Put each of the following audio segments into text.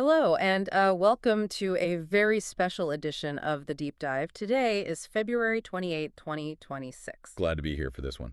Hello, and welcome to a very special edition of the Deep Dive. Today is February 28th, 2026. Glad to be here for this one.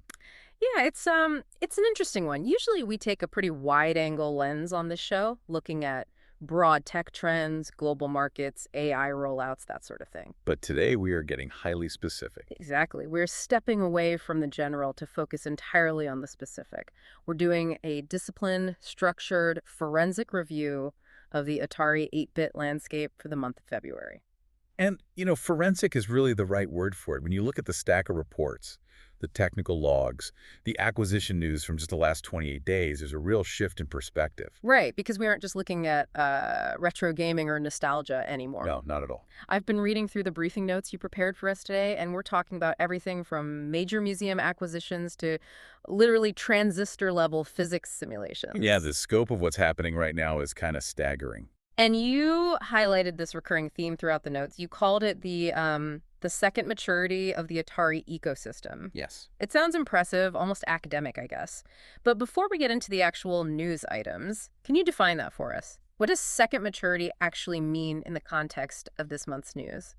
Yeah, it's an interesting one. Usually we take a pretty wide-angle lens on this show, looking at broad tech trends, global markets, AI rollouts, that sort of thing. But today we are getting highly specific. Exactly. We're stepping away from the general to focus entirely on the specific. We're doing a disciplined, structured, forensic review of the Atari 8-bit landscape for the month of February. And, forensic is really the right word for it. When you look at the stack of reports, the technical logs, the acquisition news from just the last 28 days, there's a real shift in perspective. Right, because we aren't just looking at retro gaming or nostalgia anymore. No, not at all. I've been reading through the briefing notes you prepared for us today, and we're talking about everything from major museum acquisitions to literally transistor-level physics simulations. Yeah, the scope of what's happening right now is kind of staggering. And you highlighted this recurring theme throughout the notes. You called it the second maturity of the Atari ecosystem. Yes. It sounds impressive, almost academic, I guess. But before we get into the actual news items, can you define that for us? What does second maturity actually mean in the context of this month's news?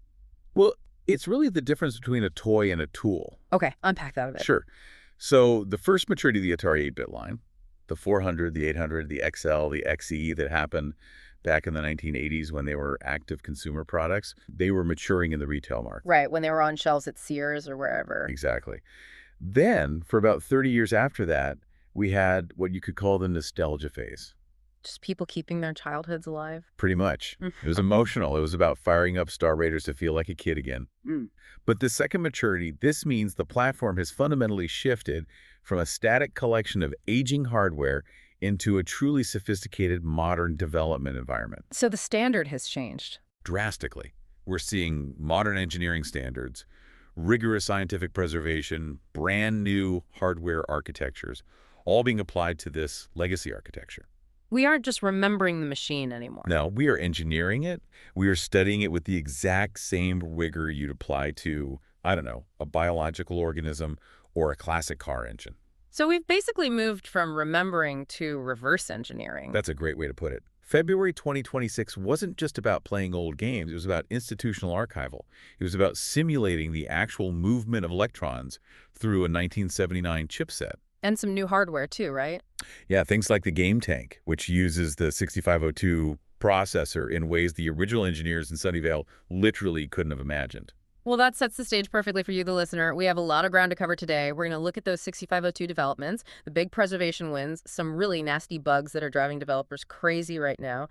Well, it's really the difference between a toy and a tool. Okay, unpack that a bit. Sure. So the first maturity of the Atari 8-bit line, the 400, the 800, the XL, the XE that happened back in the 1980s when they were active consumer products, they were maturing in the retail market. Right, when they were on shelves at Sears or wherever. Exactly. Then, for about 30 years after that, we had what you could call the nostalgia phase. Just people keeping their childhoods alive. Pretty much. It was emotional. It was about firing up Star Raiders to feel like a kid again. Mm. But the second maturity, this means the platform has fundamentally shifted from a static collection of aging hardware into a truly sophisticated modern development environment. So the standard has changed. Drastically. We're seeing modern engineering standards, rigorous scientific preservation, brand new hardware architectures, all being applied to this legacy architecture. We aren't just remembering the machine anymore. No, we are engineering it. We are studying it with the exact same rigor you'd apply to, I don't know, a biological organism or a classic car engine. So we've basically moved from remembering to reverse engineering. That's a great way to put it. February 2026 wasn't just about playing old games. It was about institutional archival. It was about simulating the actual movement of electrons through a 1979 chipset. And some new hardware too, right? Yeah, things like the Game Tank, which uses the 6502 processor in ways the original engineers in Sunnyvale literally couldn't have imagined. Well, that sets the stage perfectly for you, the listener. We have a lot of ground to cover today. We're going to look at those 6502 developments, the big preservation wins, some really nasty bugs that are driving developers crazy right now,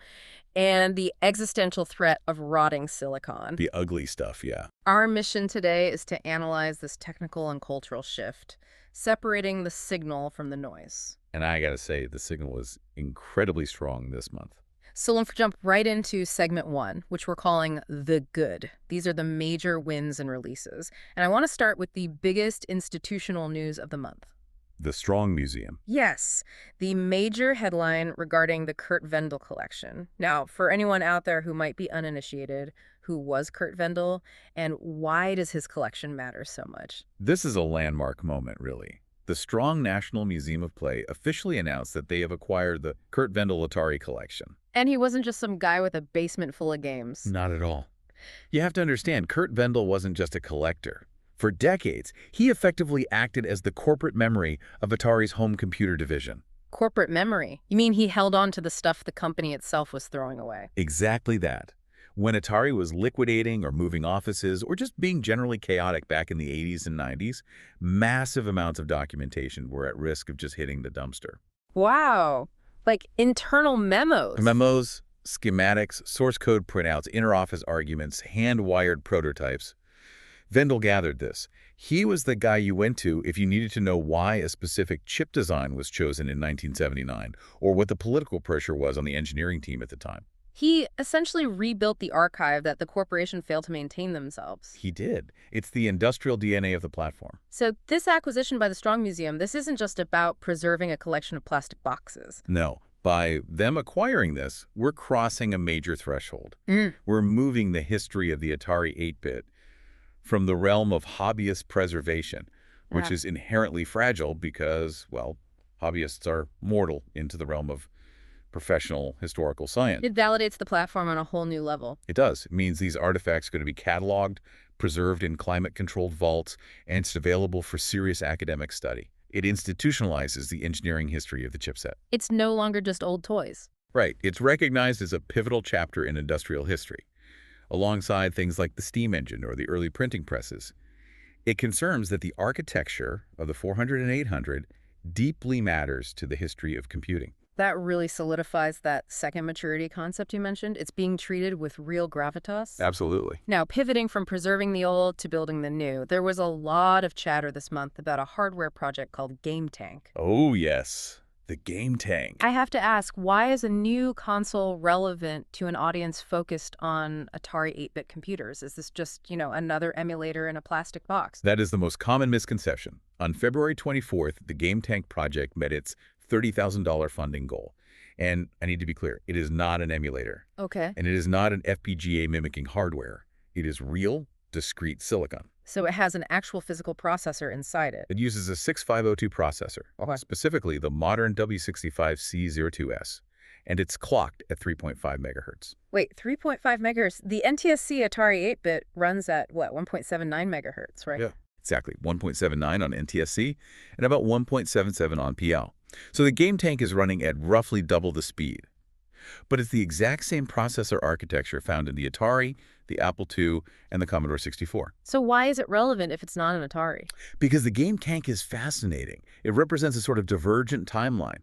and the existential threat of rotting silicon. The ugly stuff, yeah. Our mission today is to analyze this technical and cultural shift, separating the signal from the noise. And I gotta say, the signal was incredibly strong this month. So let's jump right into segment one, which we're calling the good. These are the major wins and releases. And I want to start with the biggest institutional news of the month. The Strong Museum. Yes, the major headline regarding the Kurt Vendel collection. Now, for anyone out there who might be uninitiated, who was Kurt Vendel, and why does his collection matter so much? This is a landmark moment, really. The Strong National Museum of Play officially announced that they have acquired the Kurt Vendel Atari collection. And he wasn't just some guy with a basement full of games. Not at all. You have to understand, Kurt Vendel wasn't just a collector. For decades, he effectively acted as the corporate memory of Atari's home computer division. Corporate memory? You mean he held on to the stuff the company itself was throwing away? Exactly that. When Atari was liquidating or moving offices or just being generally chaotic back in the 80s and 90s, massive amounts of documentation were at risk of just hitting the dumpster. Wow. Like internal memos. Memos, schematics, source code printouts, interoffice arguments, hand-wired prototypes. Vendel gathered this. He was the guy you went to if you needed to know why a specific chip design was chosen in 1979 or what the political pressure was on the engineering team at the time. He essentially rebuilt the archive that the corporation failed to maintain themselves. He did. It's the industrial DNA of the platform. So this acquisition by the Strong Museum, this isn't just about preserving a collection of plastic boxes. No. By them acquiring this, we're crossing a major threshold. We're moving the history of the Atari 8-bit from the realm of hobbyist preservation, which is inherently fragile because, well, hobbyists are mortal, into the realm of professional historical science. It validates the platform on a whole new level. It does. It means these artifacts are going to be cataloged, preserved in climate-controlled vaults, and it's available for serious academic study. It institutionalizes the engineering history of the chipset. It's no longer just old toys. Right. It's recognized as a pivotal chapter in industrial history, alongside things like the steam engine or the early printing presses. It confirms that the architecture of the 400 and 800 deeply matters to the history of computing. That really solidifies that second maturity concept you mentioned. It's being treated with real gravitas. Absolutely. Now, pivoting from preserving the old to building the new, there was a lot of chatter this month about a hardware project called Game Tank. Oh, yes. The Game Tank. I have to ask, why is a new console relevant to an audience focused on Atari 8-bit computers? Is this just, another emulator in a plastic box? That is the most common misconception. On February 24th, the Game Tank project met its $30,000 funding goal. And I need to be clear, it is not an emulator. Okay. And it is not an FPGA mimicking hardware. It is real, discrete silicon. So it has an actual physical processor inside it. It uses a 6502 processor, Okay. specifically the modern W65C02S, and it's clocked at 3.5 megahertz. Wait, 3.5 megahertz. The NTSC Atari 8-bit runs at, what, 1.79 megahertz, right? Yeah. Exactly, 1.79 on NTSC and about 1.77 on PL. So the Game Tank is running at roughly double the speed. But it's the exact same processor architecture found in the Atari, the Apple II, and the Commodore 64. So why is it relevant if it's not an Atari? Because the Game Tank is fascinating. It represents a sort of divergent timeline.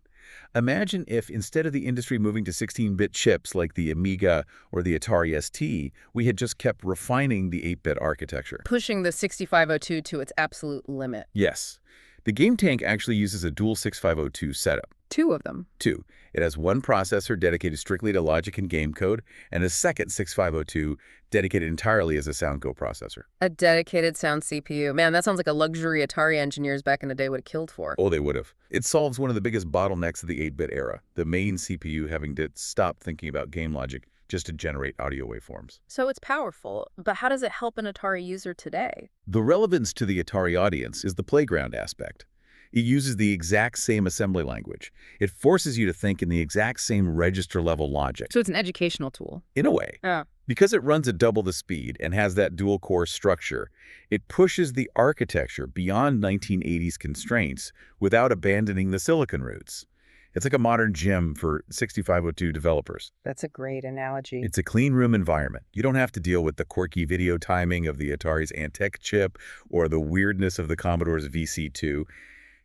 Imagine if, instead of the industry moving to 16-bit chips like the Amiga or the Atari ST, we had just kept refining the 8-bit architecture. Pushing the 6502 to its absolute limit. Yes. The Game Tank actually uses a dual 6502 setup. Two of them. Two, it has one processor dedicated strictly to logic and game code, and a second 6502 dedicated entirely as a sound coprocessor. A dedicated sound CPU. Man, that sounds like a luxury Atari engineers back in the day would have killed for. Oh, they would have. It solves one of the biggest bottlenecks of the 8-bit era, the main CPU having to stop thinking about game logic just to generate audio waveforms. So it's powerful, but how does it help an Atari user today? The relevance to the Atari audience is the playground aspect. It uses the exact same assembly language. It forces you to think in the exact same register-level logic. So it's an educational tool. In a way. Yeah. Because it runs at double the speed and has that dual-core structure, it pushes the architecture beyond 1980s constraints without abandoning the silicon roots. It's like a modern gym for 6502 developers. That's a great analogy. It's a clean room environment. You don't have to deal with the quirky video timing of the Atari's Antec chip or the weirdness of the Commodore's VC2.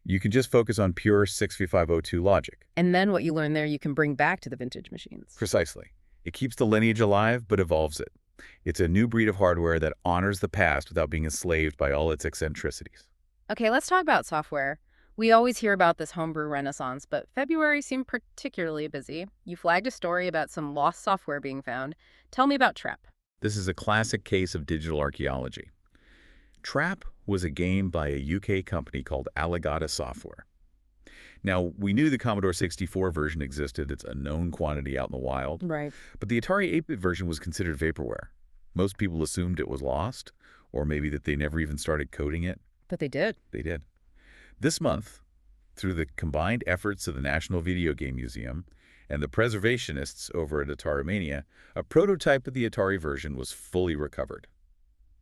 You can just focus on pure 6502 logic. And then what you learn there, you can bring back to the vintage machines. Precisely. It keeps the lineage alive, but evolves it. It's a new breed of hardware that honors the past without being enslaved by all its eccentricities. Okay, let's talk about software. We always hear about this homebrew renaissance, but February seemed particularly busy. You flagged a story about some lost software being found. Tell me about Trap. This is a classic case of digital archaeology. Trap was a game by a UK company called Allegata Software. Now, we knew the Commodore 64 version existed. It's a known quantity out in the wild. Right. But the Atari 8-bit version was considered vaporware. Most people assumed it was lost, or maybe that they never even started coding it. But they did. They did. This month, through the combined efforts of the National Video Game Museum and the preservationists over at Atari Mania, a prototype of the Atari version was fully recovered.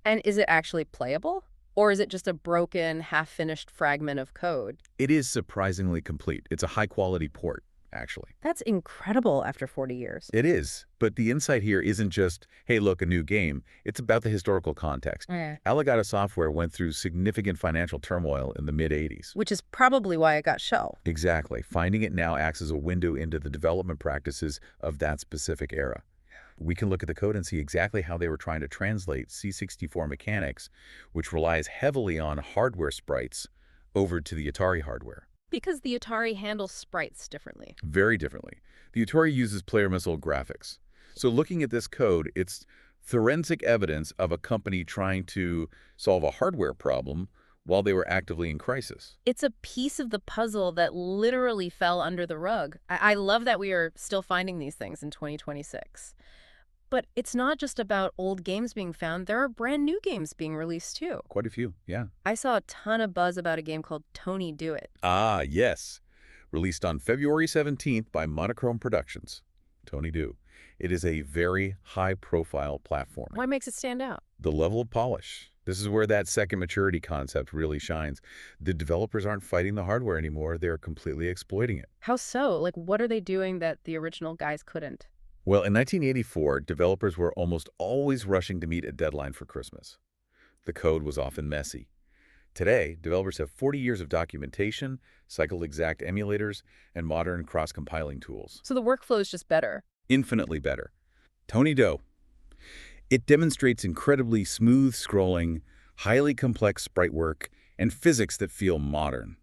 And is it actually playable? Or is it just a broken, half-finished fragment of code? It is surprisingly complete. It's a high-quality port, actually. That's incredible after 40 years. It is. But the insight here isn't just, hey, look, a new game. It's about the historical context. Okay. Allegata Software went through significant financial turmoil in the mid-'80s. Which is probably why it got shelved. Exactly. Finding it now acts as a window into the development practices of that specific era. We can look at the code and see exactly how they were trying to translate C64 mechanics, which relies heavily on hardware sprites, over to the Atari hardware. Because the Atari handles sprites differently. Very differently. The Atari uses player missile graphics. So looking at this code, it's forensic evidence of a company trying to solve a hardware problem while they were actively in crisis. It's a piece of the puzzle that literally fell under the rug. I love that we are still finding these things in 2026. But it's not just about old games being found. There are brand new games being released, too. Quite a few, yeah. I saw a ton of buzz about a game called Tony Do It. Ah, yes. Released on February 17th by Monochrome Productions. Tony Do. It is a very high-profile platform. What makes it stand out? The level of polish. This is where that second maturity concept really shines. The developers aren't fighting the hardware anymore. They're completely exploiting it. How so? Like, what are they doing that the original guys couldn't? Well, in 1984, developers were almost always rushing to meet a deadline for Christmas. The code was often messy. Today, developers have 40 years of documentation, cycle-exact emulators, and modern cross-compiling tools. So the workflow is just better. Infinitely better. Tony Do. It demonstrates incredibly smooth scrolling, highly complex sprite work, and physics that feel modern.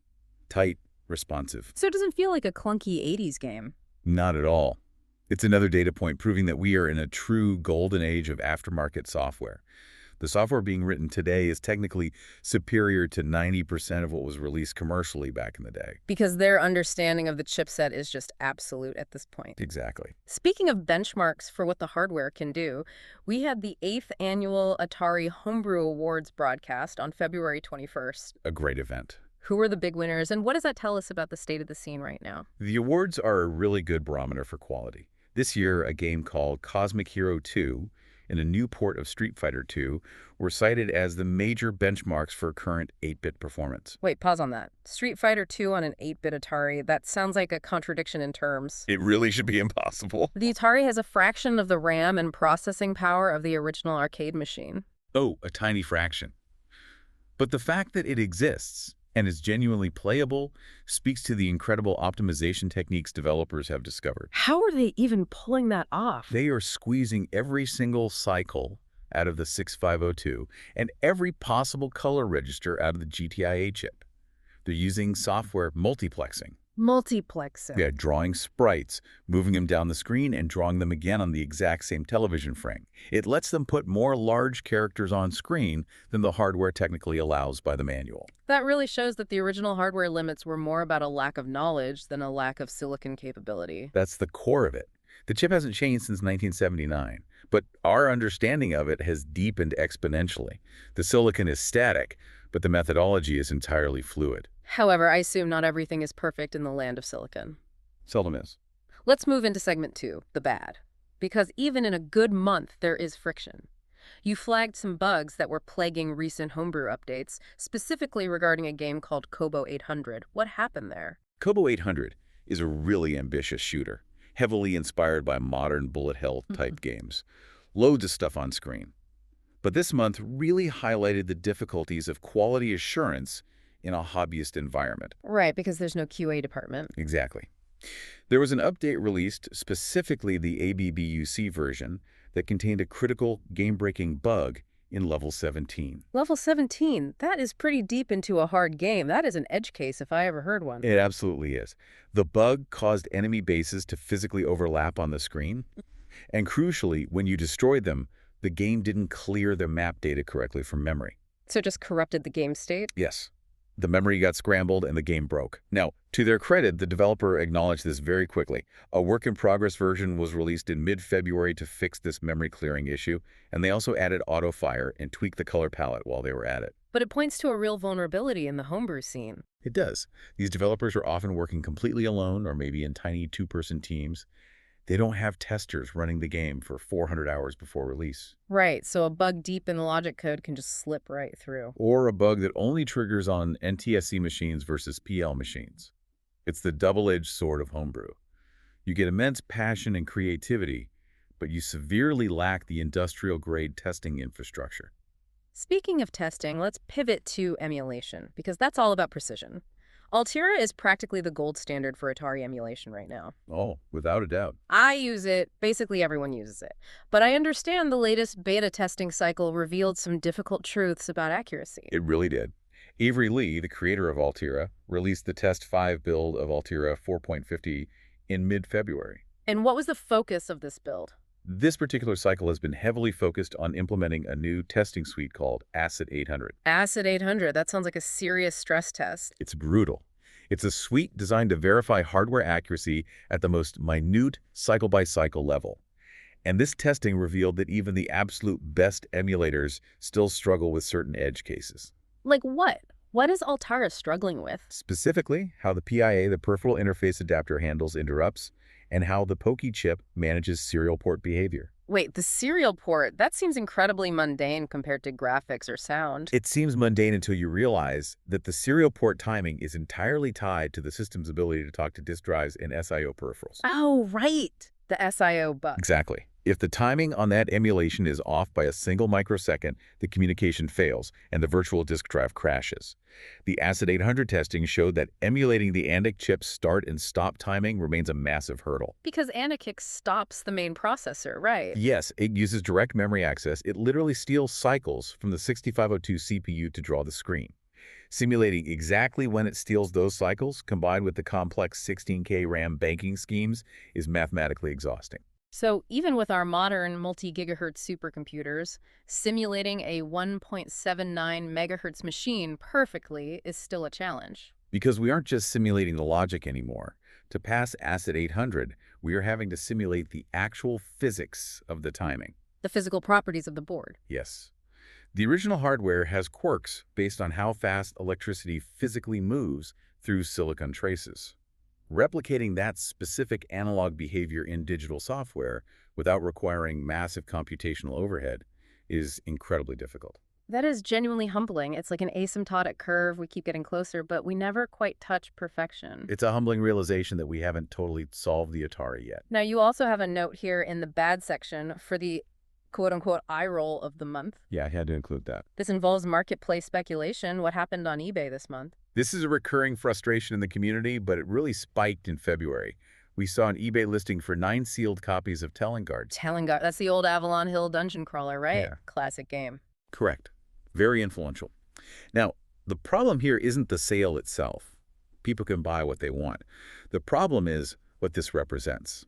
Tight, responsive. So it doesn't feel like a clunky 80s game. Not at all. It's another data point proving that we are in a true golden age of aftermarket software. The software being written today is technically superior to 90% of what was released commercially back in the day. Because their understanding of the chipset is just absolute at this point. Exactly. Speaking of benchmarks for what the hardware can do, we had the 8th annual Atari Homebrew Awards broadcast on February 21st. A great event. Who were the big winners, and what does that tell us about the state of the scene right now? The awards are a really good barometer for quality. This year, a game called Cosmic Hero 2 and a new port of Street Fighter 2 were cited as the major benchmarks for current 8-bit performance. Wait, pause on that. Street Fighter 2 on an 8-bit Atari, that sounds like a contradiction in terms. It really should be impossible. The Atari has a fraction of the RAM and processing power of the original arcade machine. Oh, a tiny fraction. But the fact that it exists and is genuinely playable speaks to the incredible optimization techniques developers have discovered. How are they even pulling that off? They are squeezing every single cycle out of the 6502 and every possible color register out of the GTIA chip. They're using software multiplexing. Multiplexing. Yeah, drawing sprites, moving them down the screen, and drawing them again on the exact same television frame. It lets them put more large characters on screen than the hardware technically allows by the manual. That really shows that the original hardware limits were more about a lack of knowledge than a lack of silicon capability. That's the core of it. The chip hasn't changed since 1979, but our understanding of it has deepened exponentially. The silicon is static, but the methodology is entirely fluid. However, I assume not everything is perfect in the land of silicon. Seldom is. Let's move into segment 2, the bad. Because even in a good month, there is friction. You flagged some bugs that were plaguing recent homebrew updates, specifically regarding a game called Kobo 800. What happened there? Kobo 800 is a really ambitious shooter, heavily inspired by modern bullet hell type games. Loads of stuff on screen. But this month really highlighted the difficulties of quality assurance in a hobbyist environment. Right, because there's no QA department. Exactly. There was an update released, specifically the ABBUC version, that contained a critical game-breaking bug in level 17. Level 17, that is pretty deep into a hard game. That is an edge case if I ever heard one. It absolutely is. The bug caused enemy bases to physically overlap on the screen, and crucially, when you destroyed them, the game didn't clear the map data correctly from memory. So it just corrupted the game state? Yes. The memory got scrambled and the game broke. Now, to their credit, the developer acknowledged this very quickly. A work-in-progress version was released in mid-February to fix this memory clearing issue, and they also added auto-fire and tweaked the color palette while they were at it. But it points to a real vulnerability in the homebrew scene. It does. These developers are often working completely alone or maybe in tiny two-person teams. They don't have testers running the game for 400 hours before release. Right, so a bug deep in the logic code can just slip right through. Or a bug that only triggers on NTSC machines versus PL machines. It's the double-edged sword of homebrew. You get immense passion and creativity, but you severely lack the industrial-grade testing infrastructure. Speaking of testing, let's pivot to emulation, because that's all about precision. Altera is practically the gold standard for Atari emulation right now. Oh, without a doubt. I use it. Basically, everyone uses it. But I understand the latest beta testing cycle revealed some difficult truths about accuracy. It really did. Avery Lee, the creator of Altera, released the Test 5 build of Altera 4.50 in mid-February. And what was the focus of this build? This particular cycle has been heavily focused on implementing a new testing suite called ACID 800. ACID 800, that sounds like a serious stress test. It's brutal. It's a suite designed to verify hardware accuracy at the most minute cycle-by-cycle level. And this testing revealed that even the absolute best emulators still struggle with certain edge cases. Like what? What is Altara struggling with? Specifically, how the PIA, the peripheral interface adapter, handles interrupts, and how the Pokey chip manages serial port behavior. Wait, the serial port, that seems incredibly mundane compared to graphics or sound. It seems mundane until you realize that the serial port timing is entirely tied to the system's ability to talk to disk drives and SIO peripherals. Oh, right. The SIO bus. Exactly. If the timing on that emulation is off by a single microsecond, the communication fails and the virtual disk drive crashes. The ACID 800 testing showed that emulating the ANDIC chip's start and stop timing remains a massive hurdle. Because Anakix stops the main processor, right? Yes, it uses direct memory access. It literally steals cycles from the 6502 CPU to draw the screen. Simulating exactly when it steals those cycles, combined with the complex 16K RAM banking schemes, is mathematically exhausting. So even with our modern multi-gigahertz supercomputers, simulating a 1.79 megahertz machine perfectly is still a challenge. Because we aren't just simulating the logic anymore. To pass ACID 800, we are having to simulate the actual physics of the timing. The physical properties of the board. Yes. The original hardware has quirks based on how fast electricity physically moves through silicon traces. Replicating that specific analog behavior in digital software without requiring massive computational overhead is incredibly difficult. That is genuinely humbling. It's like an asymptotic curve. We keep getting closer, but we never quite touch perfection. It's a humbling realization that we haven't totally solved the Atari yet. Now, you also have a note here in the bad section for the quote-unquote eye roll of the month. Yeah, I had to include that. This involves marketplace speculation. What happened on eBay this month? This is a recurring frustration in the community, but it really spiked in February. We saw an eBay listing for 9 sealed copies of Telengard. Telengard. That's the old Avalon Hill dungeon crawler, right? Yeah. Classic game. Correct. Very influential. Now, the problem here isn't the sale itself. People can buy what they want. The problem is what this represents.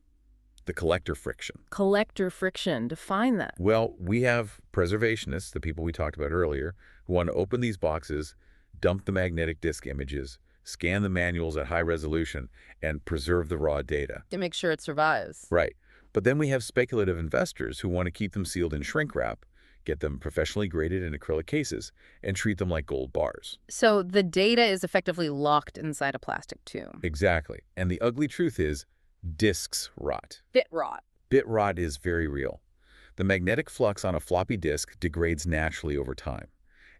The collector friction. Collector friction. Define that. Well, we have preservationists, the people we talked about earlier, who want to open these boxes, dump the magnetic disk images, scan the manuals at high resolution, and preserve the raw data. To make sure it survives. Right. But then we have speculative investors who want to keep them sealed in shrink wrap, get them professionally graded in acrylic cases, and treat them like gold bars. So the data is effectively locked inside a plastic tomb. Exactly. And the ugly truth is, disks rot. Bit rot. Bit rot is very real. The magnetic flux on a floppy disk degrades naturally over time.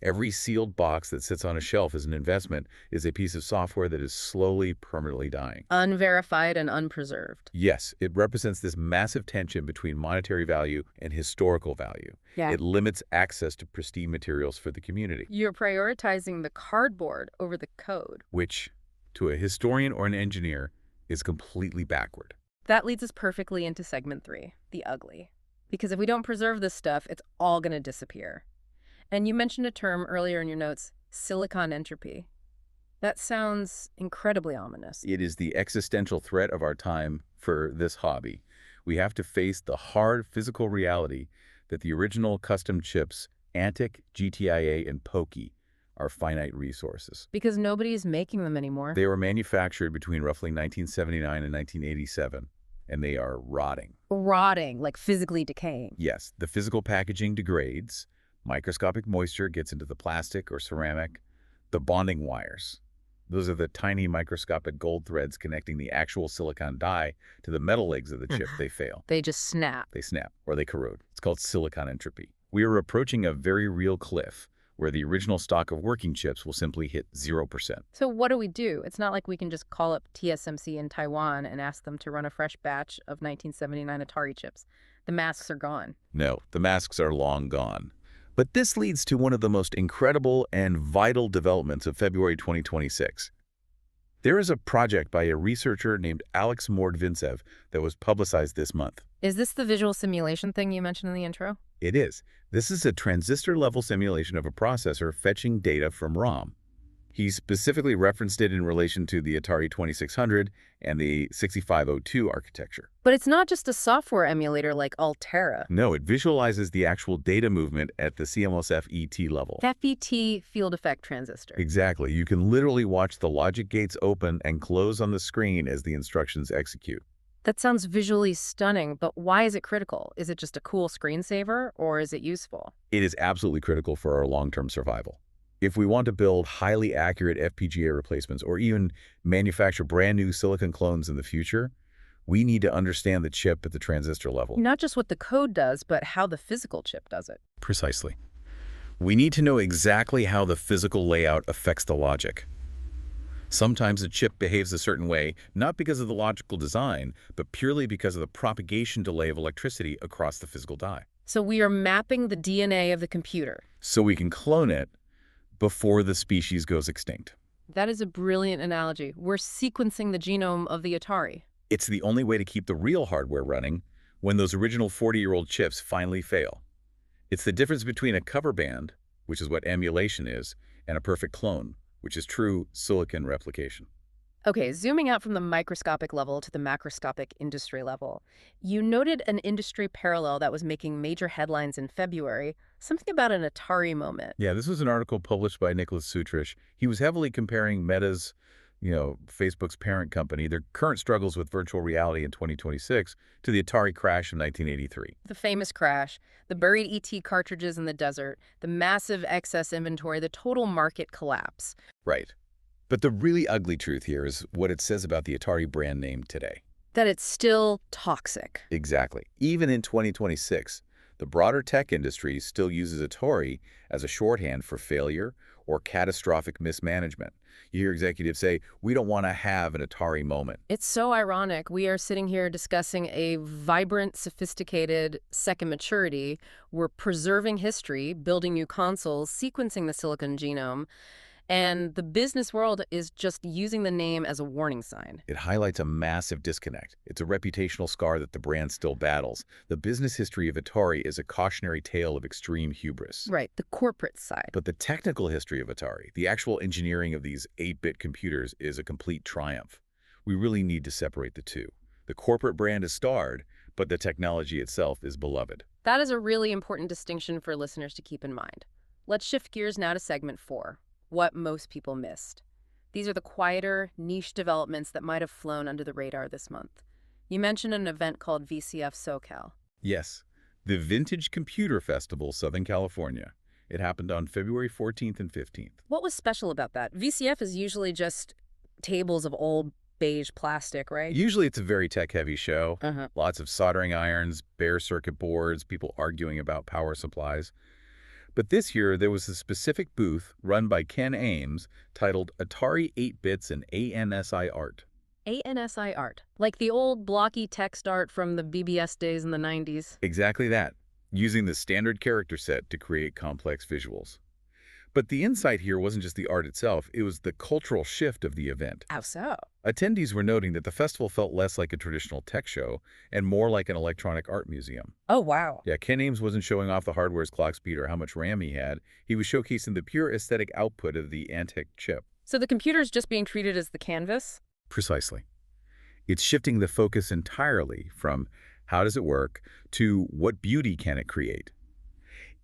Every sealed box that sits on a shelf as an investment is a piece of software that is slowly, permanently dying. Unverified and unpreserved. Yes, it represents this massive tension between monetary value and historical value. Yeah. It limits access to pristine materials for the community, You're prioritizing the cardboard over the code. which, to a historian or an engineer, is completely backward. That leads us perfectly into segment 3, the ugly. Because if we don't preserve this stuff, it's all going to disappear. And you mentioned a term earlier in your notes, silicon entropy. That sounds incredibly ominous. It is the existential threat of our time for this hobby. We have to face the hard physical reality that the original custom chips, ANTIC, GTIA, and Pokey, are finite resources. Because nobody's making them anymore. They were manufactured between roughly 1979 and 1987, and they are rotting. Rotting, like physically decaying. Yes, the physical packaging degrades, microscopic moisture gets into the plastic or ceramic, the bonding wires. Those are the tiny microscopic gold threads connecting the actual silicon die to the metal legs of the chip. They fail. They just snap. They snap, or they corrode. It's called silicon entropy. We are approaching a very real cliff where the original stock of working chips will simply hit 0%. So what do we do? It's not like we can just call up TSMC in Taiwan and ask them to run a fresh batch of 1979 Atari chips. The masks are gone. No, the masks are long gone. But this leads to one of the most incredible and vital developments of February 2026. There is a project by a researcher named Alex Mordvintsev that was publicized this month. Is this the visual simulation thing you mentioned in the intro? It is. This is a transistor-level simulation of a processor fetching data from ROM. He specifically referenced it in relation to the Atari 2600 and the 6502 architecture. But it's not just a software emulator like Altera. No, it visualizes the actual data movement at the CMOS FET level. FET field effect transistor. Exactly. You can literally watch the logic gates open and close on the screen as the instructions execute. That sounds visually stunning, but why is it critical? Is it just a cool screensaver, or is it useful? It is absolutely critical for our long-term survival. If we want to build highly accurate FPGA replacements or even manufacture brand new silicon clones in the future, we need to understand the chip at the transistor level. Not just what the code does, but how the physical chip does it. Precisely. We need to know exactly how the physical layout affects the logic. Sometimes a chip behaves a certain way, not because of the logical design, but purely because of the propagation delay of electricity across the physical die. So we are mapping the DNA of the computer. So we can clone it before the species goes extinct. That is a brilliant analogy. We're sequencing the genome of the Atari. It's the only way to keep the real hardware running when those original 40-year-old chips finally fail. It's the difference between a cover band, which is what emulation is, and a perfect clone, which is true silicon replication. Okay, zooming out from the microscopic level to the macroscopic industry level, you noted an industry parallel that was making major headlines in February, something about an Atari moment. Yeah, this was an article published by Nicholas Sutrish. He was heavily comparing Meta's, Facebook's parent company, their current struggles with virtual reality in 2026 to the Atari crash in 1983. The famous crash, the buried ET cartridges in the desert, the massive excess inventory, the total market collapse. Right. But the really ugly truth here is what it says about the Atari brand name today. That it's still toxic. Exactly. Even in 2026, the broader tech industry still uses Atari as a shorthand for failure or catastrophic mismanagement. You hear executives say, we don't want to have an Atari moment. It's so ironic. We are sitting here discussing a vibrant, sophisticated second maturity. We're preserving history, building new consoles, sequencing the silicon genome, and the business world is just using the name as a warning sign. It highlights a massive disconnect. It's a reputational scar that the brand still battles. The business history of Atari is a cautionary tale of extreme hubris. Right, the corporate side. But the technical history of Atari, the actual engineering of these 8-bit computers, is a complete triumph. We really need to separate the two. The corporate brand is starred, but the technology itself is beloved. That is a really important distinction for listeners to keep in mind. Let's shift gears now to segment 4. What most people missed. These are the quieter, niche developments that might have flown under the radar this month. You mentioned an event called VCF SoCal. Yes, the Vintage Computer Festival, Southern California. It happened on February 14th and 15th. What was special about that? VCF is usually just tables of old beige plastic, right? Usually it's a very tech-heavy show. Uh-huh. Lots of soldering irons, bare circuit boards, people arguing about power supplies. But this year, there was a specific booth run by Ken Ames titled Atari 8-Bits and ANSI Art. ANSI art, like the old blocky text art from the BBS days in the 90s. Exactly that, using the standard character set to create complex visuals. But the insight here wasn't just the art itself, it was the cultural shift of the event. How so? Attendees were noting that the festival felt less like a traditional tech show and more like an electronic art museum. Oh, wow. Yeah, Ken Ames wasn't showing off the hardware's clock speed or how much RAM he had. He was showcasing the pure aesthetic output of the Antec chip. So the computer's just being treated as the canvas? Precisely. It's shifting the focus entirely from how does it work to what beauty can it create.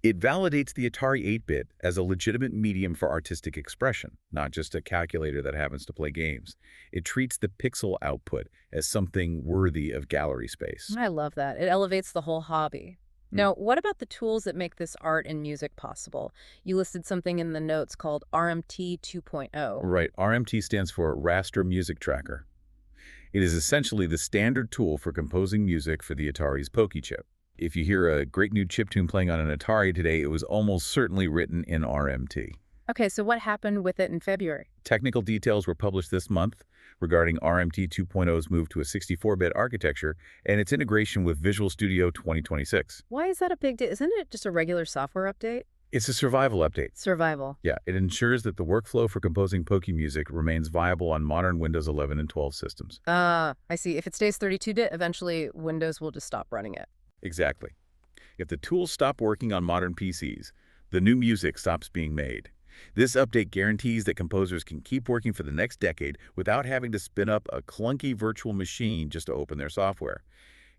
It validates the Atari 8-bit as a legitimate medium for artistic expression, not just a calculator that happens to play games. It treats the pixel output as something worthy of gallery space. I love that. It elevates the whole hobby. Now, what about the tools that make this art and music possible? You listed something in the notes called RMT 2.0. Right, RMT stands for Raster Music Tracker. It is essentially the standard tool for composing music for the Atari's Poky chip. If you hear a great new chiptune playing on an Atari today, it was almost certainly written in RMT. Okay, so what happened with it in February? Technical details were published this month regarding RMT 2.0's move to a 64-bit architecture and its integration with Visual Studio 2026. Why is that a big deal? Isn't it just a regular software update? It's a survival update. Survival. Yeah, it ensures that the workflow for composing Poky music remains viable on modern Windows 11 and 12 systems. I see. If it stays 32-bit, eventually Windows will just stop running it. Exactly. If the tools stop working on modern PCs, the new music stops being made. This update guarantees that composers can keep working for the next decade without having to spin up a clunky virtual machine just to open their software.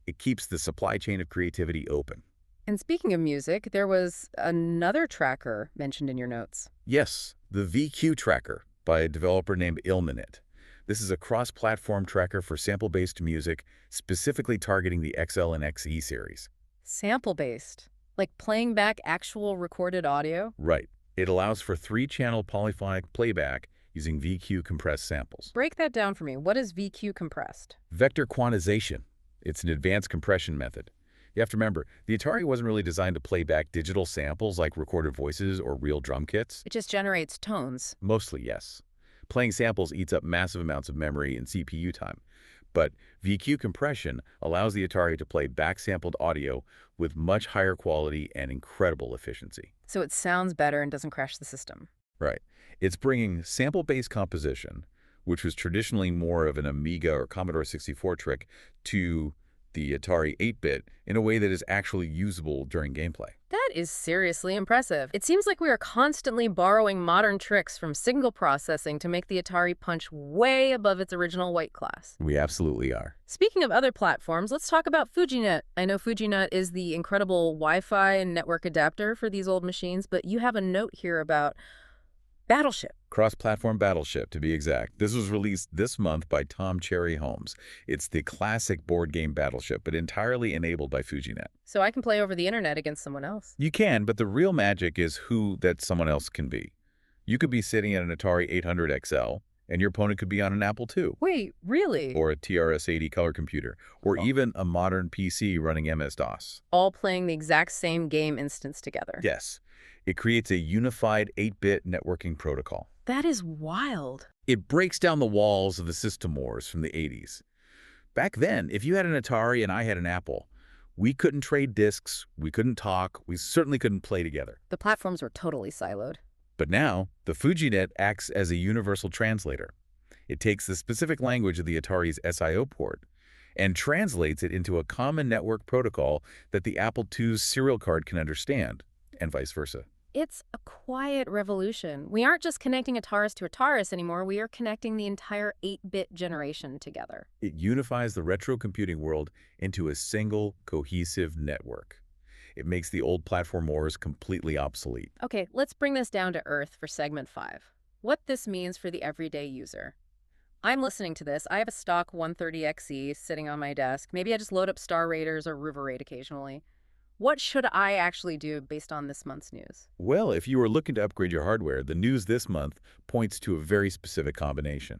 It keeps the supply chain of creativity open. And speaking of music, there was another tracker mentioned in your notes. Yes, the VQ Tracker by a developer named Ilminit. This is a cross-platform tracker for sample-based music, specifically targeting the XL and XE series. Sample-based, like playing back actual recorded audio? Right. It allows for 3-channel polyphonic playback using VQ compressed samples. Break that down for me. What is VQ compressed? Vector quantization. It's an advanced compression method. You have to remember, the Atari wasn't really designed to play back digital samples like recorded voices or real drum kits. It just generates tones. Mostly, yes. Playing samples eats up massive amounts of memory and CPU time. But VQ compression allows the Atari to play back-sampled audio with much higher quality and incredible efficiency. So it sounds better and doesn't crash the system. Right. It's bringing sample-based composition, which was traditionally more of an Amiga or Commodore 64 trick, to the Atari 8-bit in a way that is actually usable during gameplay. That is seriously impressive. It seems like we are constantly borrowing modern tricks from signal processing to make the Atari punch way above its original weight class. We absolutely are. Speaking of other platforms, let's talk about FujiNet. I know FujiNet is the incredible Wi-Fi and network adapter for these old machines, but you have a note here about Battleship. Cross-platform Battleship, to be exact. This was released this month by Tom Cherry Holmes. It's the classic board game Battleship, but entirely enabled by FujiNet. So I can play over the internet against someone else. You can, but the real magic is who that someone else can be. You could be sitting at an Atari 800 XL, and your opponent could be on an Apple II. Wait, really? Or a TRS-80 color computer, or even a modern PC running MS-DOS. All playing the exact same game instance together. Yes. It creates a unified 8-bit networking protocol. That is wild. It breaks down the walls of the system wars from the 80s. Back then, if you had an Atari and I had an Apple, we couldn't trade discs, we couldn't talk, we certainly couldn't play together. The platforms were totally siloed. But now, the FujiNet acts as a universal translator. It takes the specific language of the Atari's SIO port and translates it into a common network protocol that the Apple II's serial card can understand, and vice versa. It's a quiet revolution. We aren't just connecting Ataris to Ataris anymore, we are connecting the entire 8-bit generation together. It unifies the retro computing world into a single, cohesive network. It makes the old platform wars completely obsolete. Okay, let's bring this down to earth for segment 5. What this means for the everyday user. I'm listening to this. I have a stock 130XE sitting on my desk. Maybe I just load up Star Raiders or River Raid occasionally. What should I actually do based on this month's news? Well, if you are looking to upgrade your hardware, the news this month points to a very specific combination.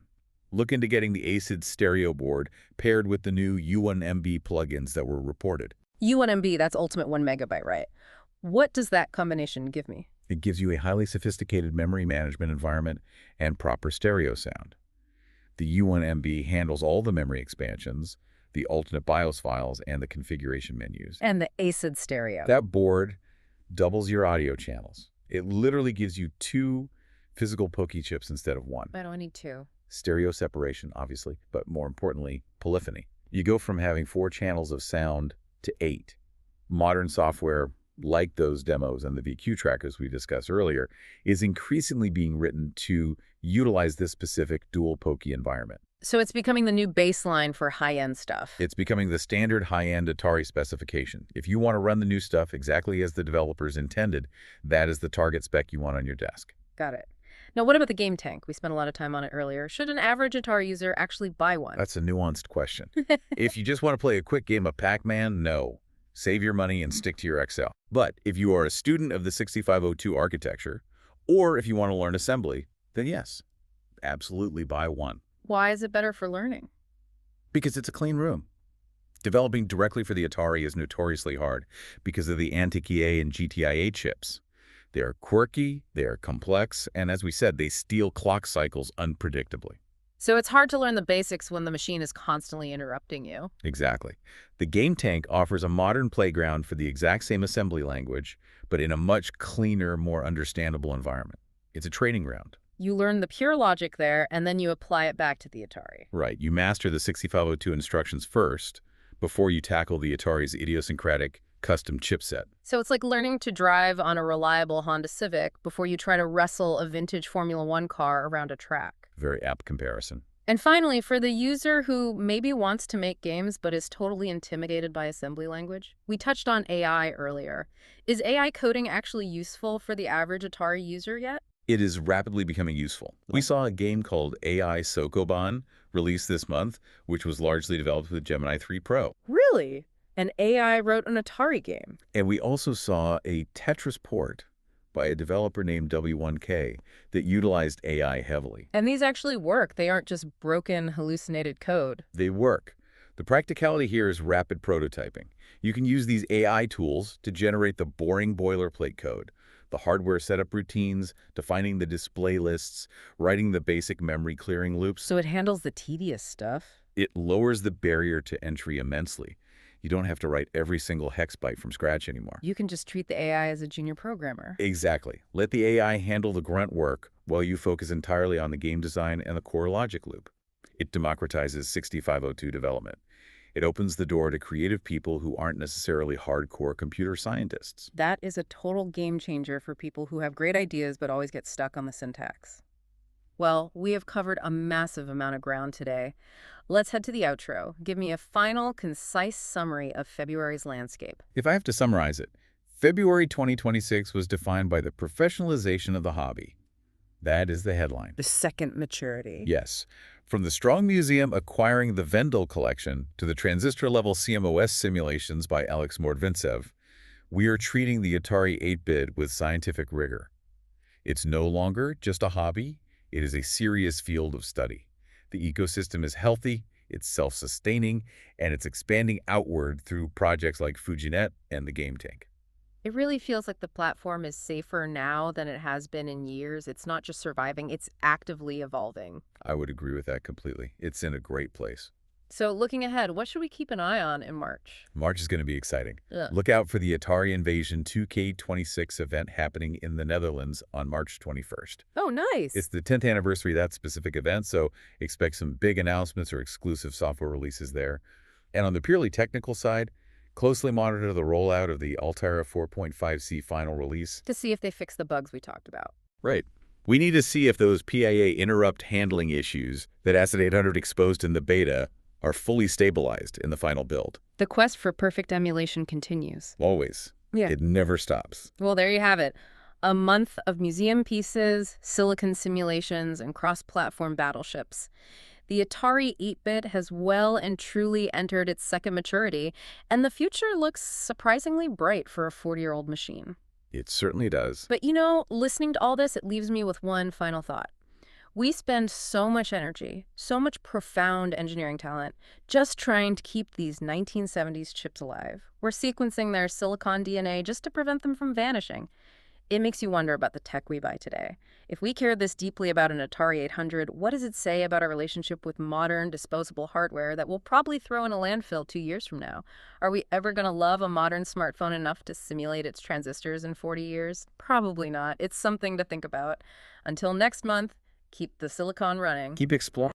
Look into getting the ACID stereo board paired with the new U1MB plugins that were reported. U1MB, that's Ultimate 1 megabyte, right? What does that combination give me? It gives you a highly sophisticated memory management environment and proper stereo sound. The U1MB handles all the memory expansions, the alternate BIOS files, and the configuration menus. And the ACID stereo. That board doubles your audio channels. It literally gives you 2 physical Poke chips instead of 1. I don't need 2. Stereo separation, obviously, but more importantly, polyphony. You go from having 4 channels of sound to 8. Modern software, like those demos and the VQ trackers we discussed earlier, is increasingly being written to utilize this specific dual Poke environment. So it's becoming the new baseline for high-end stuff. It's becoming the standard high-end Atari specification. If you want to run the new stuff exactly as the developers intended, that is the target spec you want on your desk. Got it. Now, what about the game tank? We spent a lot of time on it earlier. Should an average Atari user actually buy one? That's a nuanced question. If you just want to play a quick game of Pac-Man, no. Save your money and stick to your Excel. But if you are a student of the 6502 architecture, or if you want to learn assembly, then yes, absolutely buy one. Why is it better for learning? Because it's a clean room. Developing directly for the Atari is notoriously hard because of the Antiq-A and GTIA chips. They are quirky, they are complex, and as we said, they steal clock cycles unpredictably. So it's hard to learn the basics when the machine is constantly interrupting you. Exactly. The Game Tank offers a modern playground for the exact same assembly language, but in a much cleaner, more understandable environment. It's a training ground. You learn the pure logic there, and then you apply it back to the Atari. Right. You master the 6502 instructions first before you tackle the Atari's idiosyncratic custom chipset. So it's like learning to drive on a reliable Honda Civic before you try to wrestle a vintage Formula One car around a track. Very apt comparison. And finally, for the user who maybe wants to make games but is totally intimidated by assembly language, we touched on AI earlier. Is AI coding actually useful for the average Atari user yet? It is rapidly becoming useful. We saw a game called AI Sokoban released this month, which was largely developed with Gemini 3 Pro. Really? An AI wrote an Atari game? And we also saw a Tetris port by a developer named W1K that utilized AI heavily. And these actually work. They aren't just broken, hallucinated code. They work. The practicality here is rapid prototyping. You can use these AI tools to generate the boring boilerplate code, the hardware setup routines, defining the display lists, writing the basic memory clearing loops. So it handles the tedious stuff. It lowers the barrier to entry immensely. You don't have to write every single hex byte from scratch anymore. You can just treat the AI as a junior programmer. Exactly. Let the AI handle the grunt work while you focus entirely on the game design and the core logic loop. It democratizes 6502 development. It opens the door to creative people who aren't necessarily hardcore computer scientists. That is a total game changer for people who have great ideas but always get stuck on the syntax. Well, we have covered a massive amount of ground today. Let's head to the outro. Give me a final, concise summary of February's landscape. If I have to summarize it, February 2026 was defined by the professionalization of the hobby. That is the headline. The second maturity. Yes. From the Strong Museum acquiring the Vendel collection to the transistor-level CMOS simulations by Alex Mordvintsev, we are treating the Atari 8-bit with scientific rigor. It's no longer just a hobby. It is a serious field of study. The ecosystem is healthy, it's self-sustaining, and it's expanding outward through projects like FujiNet and the Game Tank. It really feels like the platform is safer now than it has been in years. It's not just surviving, it's actively evolving. I would agree with that completely. It's in a great place. So looking ahead, what should we keep an eye on in March? March is going to be exciting. Ugh. Look out for the Atari Invasion 2K26 event happening in the Netherlands on March 21st. Oh, nice. It's the 10th anniversary of that specific event, so expect some big announcements or exclusive software releases there. And on the purely technical side, closely monitor the rollout of the Altera 4.5C final release. To see if they fix the bugs we talked about. Right. We need to see if those PIA interrupt handling issues that Acid 800 exposed in the beta are fully stabilized in the final build. The quest for perfect emulation continues. Always. Yeah. It never stops. Well, there you have it. A month of museum pieces, silicon simulations, and cross-platform battleships. The Atari 8-bit has well and truly entered its second maturity, and the future looks surprisingly bright for a 40-year-old machine. It certainly does. But listening to all this, it leaves me with one final thought. We spend so much energy, so much profound engineering talent, just trying to keep these 1970s chips alive. We're sequencing their silicon DNA just to prevent them from vanishing. It makes you wonder about the tech we buy today. If we care this deeply about an Atari 800, what does it say about our relationship with modern, disposable hardware that we'll probably throw in a landfill 2 years from now? Are we ever going to love a modern smartphone enough to simulate its transistors in 40 years? Probably not. It's something to think about. Until next month, keep the silicon running. Keep exploring.